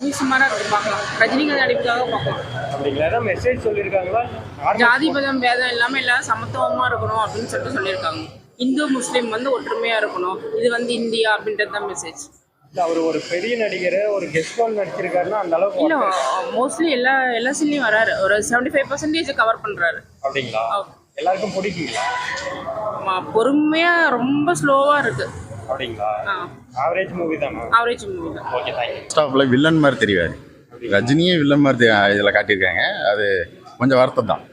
சுமாரா இருக்கு பார்க்கலாம். ரஜினிகாந்த் நடிப்புக்காக பார்க்கலாம். அப்படிங்களா? ஏதாவது மெசேஜ் சொல்லியிருக்காங்களா? ஜாதி மதம் பேதம் எல்லாமே சமத்துவமா இருக்கணும் அப்படின்னு சொல்லியிருக்காங்க. இந்து முஸ்லீம் ஒற்றுமையா இருக்கணும். இது இந்தியா அப்படின்றது தான் மெசேஜ். அவர் ஒரு பெரிய நடிகர், ஒரு கெஸ்ட் ரோல் நடிச்சிருக்காருன்னா அந்த அளவுக்கு இல்லை, மோஸ்ட்லி எல்லா சீன்லையும் வராரு. ஒரு 75% கவர் பண்றாரு. அப்படிங்களா? எல்லாருக்கும் பிடிக்குங்களா? பொறுமையா ரொம்ப ஸ்லோவா இருக்கு. அப்படிங்களா? ஆவரேஜ் மூவி தானா? ஆவரேஜ் மூவி தான். Okay, thank you. ஸ்டாப்ல வில்லன் மாதிரி தெரியாது. ரஜினியே வில்லன் மாதிரி இதில் காட்டியிருக்காங்க. அது கொஞ்சம் வருத்தம் தான்.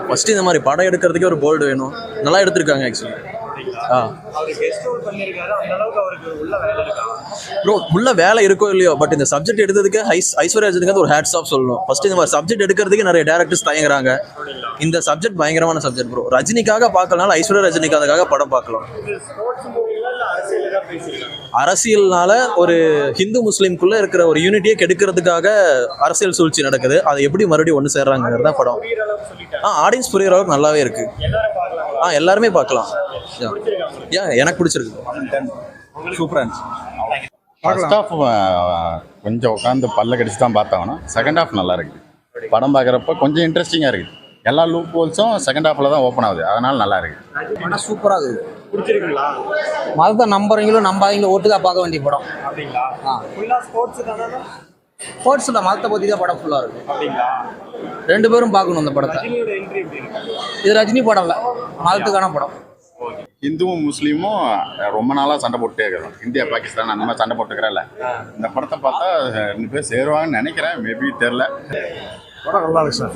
ஃபர்ஸ்ட் இந்த மாதிரி படம் எடுக்கிறதுக்கே ஒரு போல்டு வேணும். நல்லா எடுத்திருக்காங்க ஆக்சுவலி. ப்ரோ உள்ள வேலை இருக்கோ இல்லையோ, பட் இந்த சப்ஜெக்ட் எடுத்ததுக்கு ஐஸ்வர்யா ராஜனுக்கு ஒரு ஹேட்ஸ் ஆஃப் சொல்லணும். ஃபர்ஸ்ட் இந்த மாதிரி சப்ஜெக்ட் எடுக்கிறதுக்கு நிறைய டேரக்டர்ஸ் தயங்குறாங்க. இந்த சப்ஜெக்ட் பயங்கரமான சப்ஜெக்ட் ப்ரோ. ரஜினிக்காக பார்க்கலனால ஐஸ்வர்யா ரஜினிக்காக படம் பார்க்கலாம். அரசியல்னால ஒரு ஹிந்து முஸ்லீம்குள்ள இருக்கிற ஒரு யூனிட்டியை கெடுக்கிறதுக்காக அரசியல் சூழ்ச்சி நடக்குது. அதை எப்படி மறுபடியும் ஒன்று சேர்றாங்கிறது தான் படம். ஆடியன்ஸ் புரியுற அளவுக்கு நல்லாவே இருக்கு. எல்லாருமே பார்க்கலாம். எனக்கு பிடிச்சிருக்கு. சூப்பராக இருந்துச்சு. ஃபர்ஸ்ட் ஹாஃப் கொஞ்சம் உட்காந்து பல்ல கடிச்சு தான் பார்த்தாங்கன்னா, செகண்ட் ஹாஃப் நல்லா இருக்குது. படம் பார்க்குறப்ப கொஞ்சம் இன்ட்ரெஸ்டிங்காக இருக்குது. எல்லா லூப் ஹோல்ஸும் செகண்ட் ஹாஃபில் தான் ஓப்பன் ஆகுது. அதனால் நல்லா இருக்குது. படம் சூப்பராக இருக்குது. பிடிச்சிருக்குங்களா? மதத்தை நம்புறீங்களோ நம்பாதீங்களோ ஒட்டுக்கா பார்க்க வேண்டிய படம். அப்படிங்களா? ஃபுல்லாக ஸ்போர்ட்ஸ் தானே? ஸ்போர்ட்ஸில் மதத்தை பற்றி தான் படம் ஃபுல்லாக இருக்குது. அப்படிங்களா? ரெண்டு பேரும் பார்க்கணும் இந்த படத்தை. ரஜினியோட என்ட்ரி எப்படி இருக்கு? இது ரஜினி படம் இல்லை, மதத்துக்கான படம். இந்துவும் முஸ்லீமும் ரொம்ப நாளாக சண்டை போட்டுட்டே இருக்கிறோம். இந்தியா பாகிஸ்தான் அந்த மாதிரி சண்டை போட்டுக்கிறல. இந்த படத்தை பார்த்தா 2 பேர் சேருவாங்கன்னு நினைக்கிறேன். மேபி தெரில. படம் நல்லா இருக்கு சார்.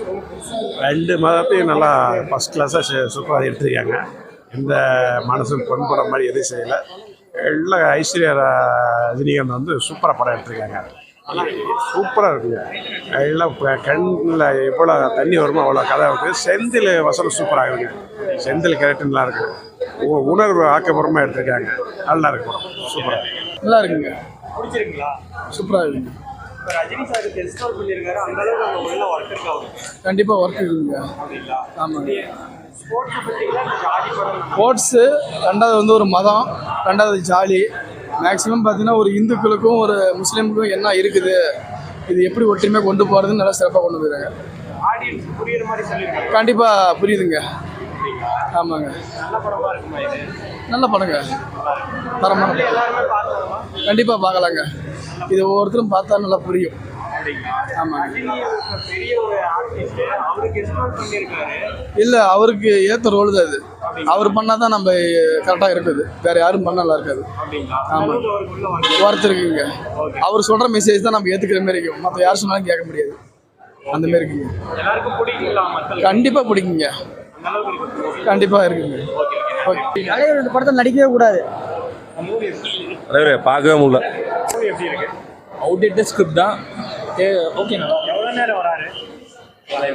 ரெண்டு மதத்தையும் நல்லா ஃபஸ்ட் கிளாஸாக சூப்பராக எடுத்துருக்காங்க. எந்த மனசும் பொன்படம் மாதிரி எதுவும் செய்யலை. எல்லாம் ஐஸ்வர்யா ரஜினிகாந்த் சூப்பராக படம் எடுத்துருக்காங்க. சூப்பராக இருக்குங்க. எல்லாம் கண்ணில் எவ்வளோ தண்ணி வருமோ அவ்வளோ கதை இருக்குது. செந்தில் வசனம் சூப்பராக இருக்குங்க. செந்தில் கேரக்டர் நல்லா இருக்குது. உணர்வு ஆக்கப்பூர்வமாக எடுத்துருக்காங்க. நல்லா இருக்கு படம். சூப்பராக நல்லா இருக்குங்க. பிடிச்சிருக்குங்களா? சூப்பராக இருக்குங்க. இப்போ ரஜினி சார் கெஸ்ட் ரோல் பண்ணியிருக்காரு, அந்த அளவுக்கு அவங்க உள்ள ஒர்க் இருக்கா? கண்டிப்பாக ஒர்க் இருக்குங்க. அப்படிங்களா? ஆமாங்க. ஸ்போர்ட்ஸ் பற்றிங்களா இந்த ஜாதி படம்? ஸ்போர்ட்ஸு, ரெண்டாவது ஒரு மதம், ரெண்டாவது ஜாலி. மேக்ஸிமம் பார்த்தீங்கன்னா ஒரு இந்துக்களுக்கும் ஒரு முஸ்லீமுக்கும் என்ன இருக்குது, இது எப்படி ஒற்றுமையாக கொண்டு போகிறதுன்னு நல்லா சிறப்பாக கொண்டு போயிருக்காங்க. ஆடியன்ஸ் புரியுற மாதிரி சொல்லியிருக்காங்க. கண்டிப்பாக புரியுதுங்க. ஆமாங்க. நல்ல படமாக இருக்குமா இது? நல்ல படங்க. தரமான படம். எல்லாருமே பார்க்கலாமா? கண்டிப்பாக பார்க்கலாங்க. இது ஒவ்வொருத்தரும் பார்த்தா நல்லா புரியும். ஆமாங்க. ரஜினி பெரிய ஒரு ஆர்டிஸ்ட், அவரு கெஸ்ட் ரோல் பண்ணியிருக்காரு. இல்லை, அவருக்கு ஏற்ற ரோல் தான் இது. அவர் பண்ணால் தான் நம்ம கரெக்டாக இருக்குது. வேறு யாரும் பண்ண நல்லா இருக்காது. ஆமாம், ஒர்த்து இருக்குங்க. அவர் சொல்கிற மெசேஜ் தான் நம்ம ஏற்றுக்கிற மாதிரி இருக்கும். மற்ற யார் சொன்னாலும் கேட்க முடியாது. அந்த மாதிரி இருக்குங்க. எல்லாருக்கும் பிடிக்குங்களா? மக்கள் கண்டிப்பாக பிடிக்குங்க. கண்டிப்பாக இருக்குங்க. தலைவர் இந்த படத்தில் நடிக்கவே கூடாது. பார்க்கவே முடியல. எப்படி இருக்கு? அவுடேட்டட் ஸ்கிரிப்ட் தான். ஓகேண்ணா. எவ்வளோ நேரம் வராரு?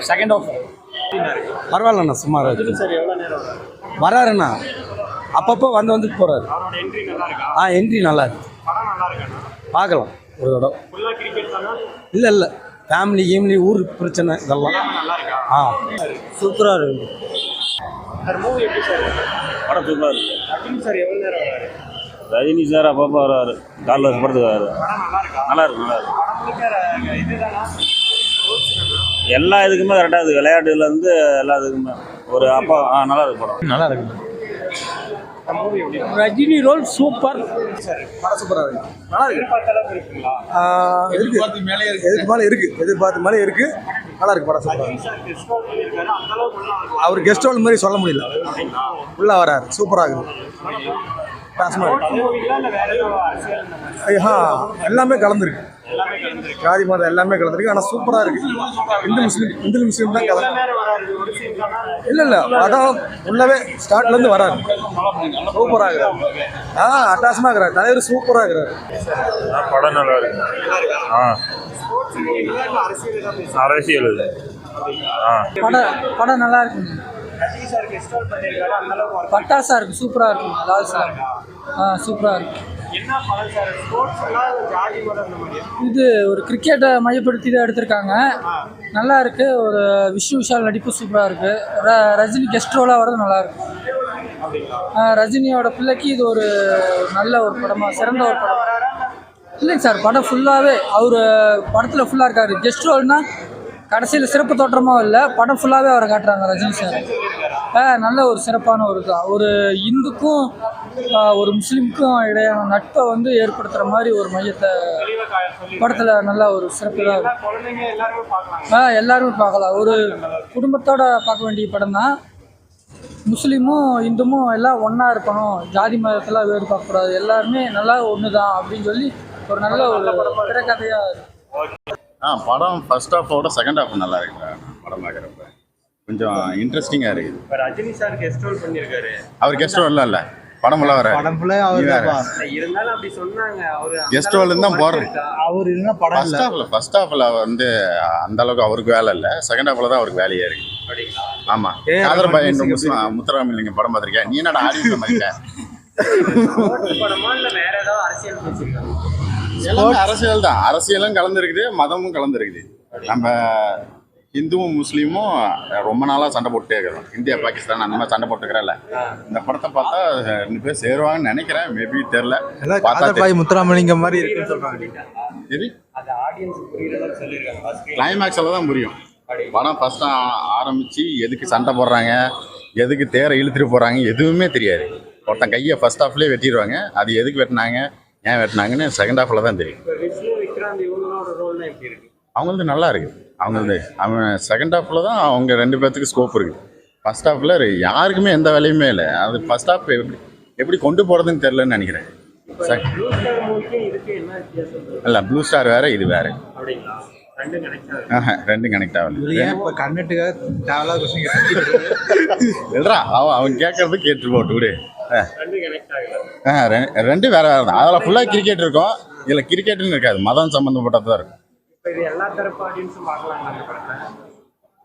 செகண்ட் ஆஃப் பரவாயில்லண்ணா, சுமார் சார் எவ்வளோ நேரம் வராரு? வராருண்ணா. அப்பப்போ வந்து போகிறாரு. அவரோட என்ட்ரி நல்லா இருக்கா? என்ட்ரி நல்லா இருக்கு. படம் நல்லா இருக்காண்ணா? பார்க்கலாம் ஒரு தடவை. ஃபுல்லாக கிரிக்கெட் தானா? இல்லை, ஃபேமிலி ஊர் பிரச்சனை இதெல்லாம். நல்லா இருக்கா? சூப்பராக இருக்கு சார். மூவி எப்படி சார் இருக்கு? படம் சூப்பராக இருக்கு. ரஜினி சார் எவ்வளோ நேரம் வராரு? ரஜினி சார் அப்பப்போ வராரு. காலைல படத்துக்கு வராரு. படம் நல்லா இருக்கா? நல்லா இருக்கு. படம் முழுக்க இதுதானா? எல்லா இதுக்குமே கரெக்டாக இருக்குது. விளையாட்டுலேருந்து எல்லா இதுக்குமே ஒரு அப்பா நல்லா இருக்கு படம். நல்லா இருக்கு. மூவி எப்படி இருக்கு? Rajini role super. படம் சூப்பராக இருக்கு. நல்லா இருக்கு. எதிர்பார்த்த அளவுக்கு இருக்குங்களா? எதிர்பார்த்து மேலே இருக்கு. நல்லா இருக்கு படம். சூப்பராக ரஜினி சார் கெஸ்ட் ரோல் பண்ணியிருக்காரு, அந்த அளவுக்கு உள்ள இருக்கு. அவர் கெஸ்ட் ரோல் மாதிரி சொல்ல முடியல. உள்ளே வராரு. சூப்பராக இருக்குது. மூவிங்களா இல்லை வேற ஏதோ அரசியல் இந்த மாதிரி? எல்லாமே கலந்துருக்கு. எல்லாமே கலந்துருக்கு. ஜாதி மதம் எல்லாமே கலந்துருக்கு. ஆனால் சூப்பராக இருக்கு. இந்து முஸ்லீம் தான் கலந்து. நேரம் வராரு? ஒரு சீன் தானா? இல்லை, அதான் உள்ளவே ஸ்டார்ட்லேருந்து வராரு. சூப்பராக இருக்கிறார். அட்டாசமாக இருக்கிறார். தலைவர் சூப்பராக இருக்கிறார். படம் நல்லா இருக்கு. ஸ்போர்ட்ஸ் மூவிங்களா இல்லை அரசியல் ஏதாவது பேசுறாங்க? அரசியல் படம் நல்லா இருக்குங்க. ரஜினி சார் கெஸ்ட் ரோல் பண்ணியிருக்காரு, அந்த அளவுக்கு work பட்டாசா இருக்கு. சூப்பராக இருக்குங்க. அதாவது சார் சூப்பராக இருக்கு. என்ன படம் சார்? ஸ்போர்ட்ஸ் எல்லாம் ஜாதி மதம் அந்த மாதிரி? இது ஒரு கிரிக்கெட்டை மையப்படுத்தி தான் எடுத்திருக்காங்க. நல்லா இருக்கு. ஒரு விஷால் நடிப்பு சூப்பராக இருக்கு. ரஜினி கெஸ்ட் ரோலாக வர்றது நல்லா இருக்கு. ரஜினியோட பிள்ளைக்கு இது ஒரு நல்ல ஒரு படமா, சிறந்த ஒரு படம். இல்லைங்க சார், படம் ஃபுல்லாகவே அவர் படத்தில் ஃபுல்லாக இருக்கார். கெஸ்ட் ரோல்னா கடைசியில் சிறப்பு தோற்றமாக இல்லை, படம் ஃபுல்லாகவே அவரை காட்டுறாங்க ரஜினி சார். நல்ல ஒரு சிறப்பான ஒரு தான், ஒரு இந்துக்கும் ஒரு முஸ்லீமுக்கும் இடையான நட்பை வந்து ஏற்படுத்துகிற மாதிரி ஒரு மையத்தை படத்தில் நல்ல ஒரு சிறப்பு தான் இருக்கும். குழந்தைங்க எல்லாருமே பார்க்கலாம். எல்லாருமே பார்க்கலாம், ஒரு குடும்பத்தோட பார்க்க வேண்டிய படம் தான். முஸ்லீமும் இந்துமும் எல்லாம் ஒன்றா இருக்கணும், ஜாதி மதத்தெல்லாம் வேறு பார்க்கக்கூடாது, எல்லாருமே நல்லா ஒன்று தான் அப்படின்னு சொல்லி ஒரு நல்ல ஒரு திரைக்கதையாக இருக்கும். படம் ஃபர்ஸ்ட் ஹாஃபோட செகண்ட் ஹாஃப் நல்லா இருக்கு. படம் பார்க்குறப்ப கொஞ்சம் இன்ட்ரெஸ்டிங்காக இருக்குது. இப்போ ரஜினி சார் கெஸ்ட் ரோல் பண்ணியிருக்காரு. அவர் கெஸ்ட் ரோல்லாம் இல்லை, படம் ஃபுல்லாக வர இருந்தாலும் அப்படி சொன்னாங்க. அவரு கெஸ்ட் ரோல் தான் போகிறது. அவர் இருந்தால் படம் ஃபர்ஸ்ட் ஹாஃபில் வந்து அந்த அளவுக்கு அவருக்கு வேலை இல்லை, செகண்ட் ஹாஃபில் தான் அவருக்கு வேலையே இருக்கு. ஆமாம், காதர்பாய் முத்துராமலிங்கம் படம் பார்த்துருக்கேன். நீ என்னடா ஆடியன்ஸ் மாதிரி படமா இல்லை வேற ஏதாவது அரசியல் பேசியிருக்காங்க? எல்லாமே அரசியல் தான், அரசியலும் கலந்துருக்குது, மதமும் கலந்துருக்குது. நம்ம இந்துவும் முஸ்லீமும் ரொம்ப நாளாக சண்டை போட்டுட்டே இருக்கிறோம். இந்தியா பாகிஸ்தான் அந்த மாதிரி சண்டை போட்டுக்கிறல. இந்த படத்தை பார்த்தா 2 பேர் சேருவாங்கன்னு நினைக்கிறேன், மேபி தெரில. காதர்பாய் முத்துராமலிங்கம் மாதிரி இருக்குன்னு சொல்றாங்க. சரி, அது ஆடியன்ஸ் புரியுறதா சொல்லியிருக்காங்க. கிளைமேக்ஸில் தான் புரியும். படம் ஃபஸ்ட்டு ஆரம்பித்து எதுக்கு சண்டை போடுறாங்க, எதுக்கு தேரை இழுத்துட்டு போகிறாங்க எதுவுமே தெரியாது. ஒருத்தன் கையை ஃபர்ஸ்ட் ஹாஃப்லேயே வெட்டிடுவாங்க, அது எதுக்கு வெட்டினாங்க ஏன் வெட்டினாங்கன்னு செகண்ட் ஹாஃபில் தான் தெரியும். விக்ராந்த் இவங்களோட ரோல் எப்படி இருக்கு? அவங்களது நல்லா இருக்குது. அவன் செகண்ட் ஹாஃபில் தான் அவங்க 2 பேர்த்துக்கு ஸ்கோப் இருக்குது. ஃபர்ஸ்ட் ஹாஃபில் யாருக்குமே எந்த வேலையுமே இல்லை. அது ஃபர்ஸ்ட் ஹாஃப் எப்படி கொண்டு போகிறதுன்னு தெரிலன்னு நினைக்கிறேன். இல்லை, ப்ளூ ஸ்டார் வேறு, இது வேறு. ரெண்டும் கனெக்ட் ஆகல. இல்லைடா, அவன் கேட்கறது கேட்டு போட்டு விடு. ரெண்டு வேற வேறு தான். அதில் ஃபுல்லாக கிரிக்கெட் இருக்கும், இதில் கிரிக்கெட்டுன்னு இருக்காது, மதம் சம்மந்தப்பட்டது தான் இருக்கும்.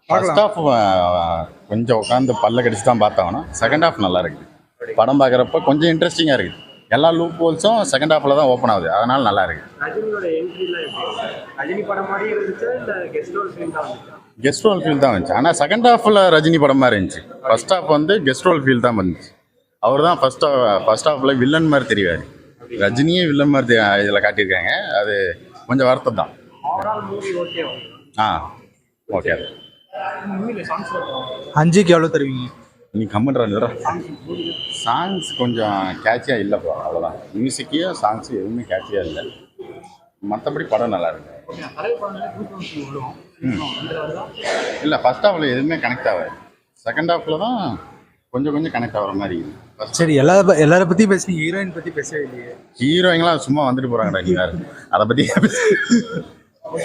ஃபர்ஸ்ட் ஹாஃப் கொஞ்சம் உட்காந்து பல்ல கடிச்சு தான் பார்த்தாங்கன்னா, செகண்ட் ஹாஃப் நல்லா இருக்குது. படம் பார்க்குறப்ப கொஞ்சம் இன்ட்ரெஸ்டிங்காக இருக்குது. எல்லா லூப் ஹோல்ஸும் செகண்ட் ஹாஃபில் தான் ஓப்பன் ஆகுது, அதனால நல்லா இருக்குது. கெஸ்ட் ரோல் ஃபீல் தான் வந்துச்சு, ஆனால் செகண்ட் ஹாஃபில் ரஜினி படம் மாதிரி இருந்துச்சு. ஃபர்ஸ்ட் ஹாஃப் வந்து கெஸ்ட் ரோல் ஃபீல் தான் வந்துச்சு. அவர் தான் ஃபர்ஸ்ட் ஹாஃபில் வில்லன் மாதிரி தெரிவார். ரஜினியே வில்லன் மாதிரி இதில் காட்டியிருக்காங்க, அது கொஞ்சம் வருத்தம் தான். ஓகே. 5க்கு எவ்வளோ தருவீங்க? நீ கம்மெண்ட்ற சாங்ஸ் கொஞ்சம் கேட்சியாக இல்லைப்பா, அவ்வளோதான். மியூசிக்கையும் சாங்ஸு எதுவுமே கேட்சியாக இல்லை. மற்றபடி படம் நல்லா இருக்கு. இல்லை, ஃபர்ஸ்ட் ஹாஃபில் எதுவுமே கனெக்ட் ஆகாது, செகண்ட் ஹாஃபில் தான் கொஞ்சம் கனெக்ட் ஆகிற மாதிரி இருக்குது. சரி, எல்லாரை பற்றியும் பேசுறீங்க, ஹீரோயின் பற்றி பேசவே இல்லையே. ஹீரோயின்லாம் சும்மா வந்துட்டு போகிறாங்கடா, நீ வேறு அதை பற்றி